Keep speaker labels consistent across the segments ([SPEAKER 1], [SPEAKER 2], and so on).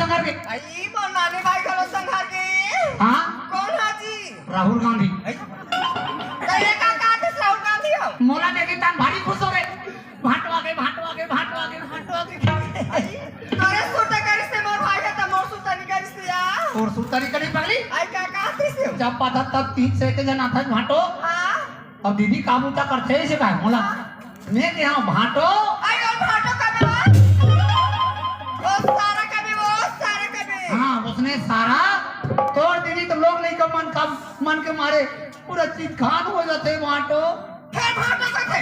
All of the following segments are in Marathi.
[SPEAKER 1] संघार के
[SPEAKER 2] आई मो नानी भाई घलो संघार के
[SPEAKER 1] हाँ
[SPEAKER 2] कौन हाजी
[SPEAKER 1] राहुल गांधी
[SPEAKER 2] तैरे का काटे राहुल गांधी हो
[SPEAKER 1] मोला देखी तान भारी खुश हो गए भाटवा के
[SPEAKER 2] अरे सुटे करिस से मोर भाई है त मोर सुटे नि करिस या
[SPEAKER 1] और सुतारी करी पगली
[SPEAKER 2] आई का काटे से
[SPEAKER 1] जब पाता तब 3 से के जना था भाटो
[SPEAKER 2] हां
[SPEAKER 1] अब दीदी काबू तक करते से का मोला मैं के हां भाटो
[SPEAKER 2] आई और भाटो का भी वो सारा का भी
[SPEAKER 1] हाँ उसने सारा तोड़ दीदी तो लोग नहीं का मन के मारे पूरा चीज खान हो जाते भाटो
[SPEAKER 2] फिर भाटो का थे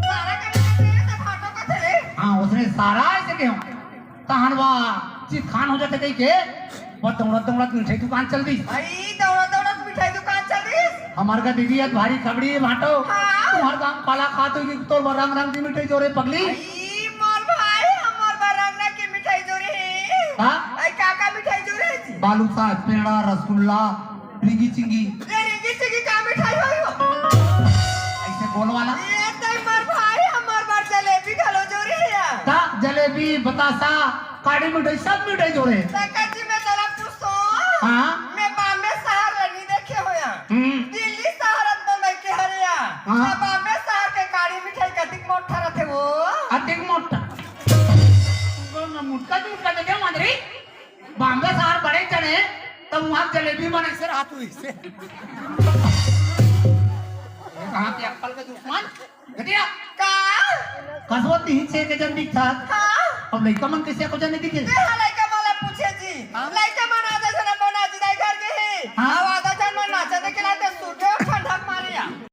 [SPEAKER 2] सारा का भी तो भाटो का थे
[SPEAKER 1] हाँ उसने सारा ऐसे क्यों तहनवा चीज खान हो जाते कहीं के वो दौड़त मिठाई दुकान चल दी
[SPEAKER 2] आई दौड़त मिठाई दुकान चल दी
[SPEAKER 1] हमार का दीदी आज भारी खबड़ी है भाटो
[SPEAKER 2] हाँ।
[SPEAKER 1] तुम्हार काम काला खाते हुए तो रंग की मिठाई जोरे पगली
[SPEAKER 2] आई मोर भाई हमर बरंगना की मिठाई जोरे है
[SPEAKER 1] हाँ
[SPEAKER 2] आई काका मिठाई जोरे है
[SPEAKER 1] बालूसा पेड़ा रसगुल्ला रिंगी चिंगी
[SPEAKER 2] ये रिंगी चिंगी का मिठाई होई हो
[SPEAKER 1] ऐसे गोल वाला
[SPEAKER 2] ये तो मोर भाई हमर बार जलेबी घलो जोरे है
[SPEAKER 1] ता जलेबी बतासा काड़ी मिठाई सब मिठाई जोरे
[SPEAKER 2] जी में जरा पूछो
[SPEAKER 1] हाँ
[SPEAKER 2] मैं बॉम्बे शहर नहीं देखे होया दिल्ली शहर अंदर में के हरिया
[SPEAKER 1] हाँ।
[SPEAKER 2] मैं बॉम्बे शहर के काड़ी मिठाई कटिक मोटा रहते वो
[SPEAKER 1] अधिक मोटा मुटका जगह मंदरी बॉम्बे शहर बड़े चने तब वहां जलेबी बने से रात हुई से कहाँ पे अक्कल का दुश्मन घटिया
[SPEAKER 2] का
[SPEAKER 1] कसवती ही से के जन दिखता
[SPEAKER 2] हाँ
[SPEAKER 1] अब लड़का मन कैसे को जाने दिखे
[SPEAKER 2] ते हलाई